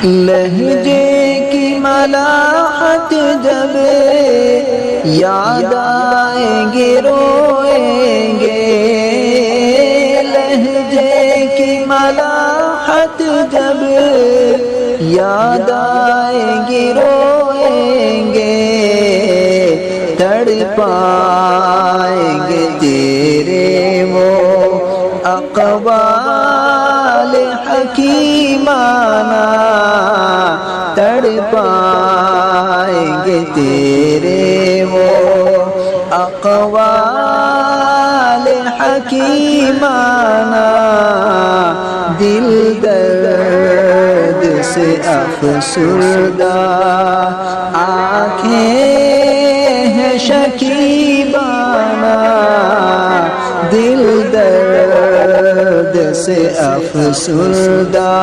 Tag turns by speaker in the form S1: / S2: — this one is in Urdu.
S1: لہجے کی ملاحت جب یاد آئیں گے روئیں گے، لہجے کی ملاحت جب یاد آئیں گے روئیں گے، تڑپائیں گے تیرے وہ اقوال حکیمانہ، تڑپائیں گے تیرے وہ اقوال حکیمانہ، دل درد سے افسردہ آنکھیں ہیں شکیبانہ، دل درد سے افسردہ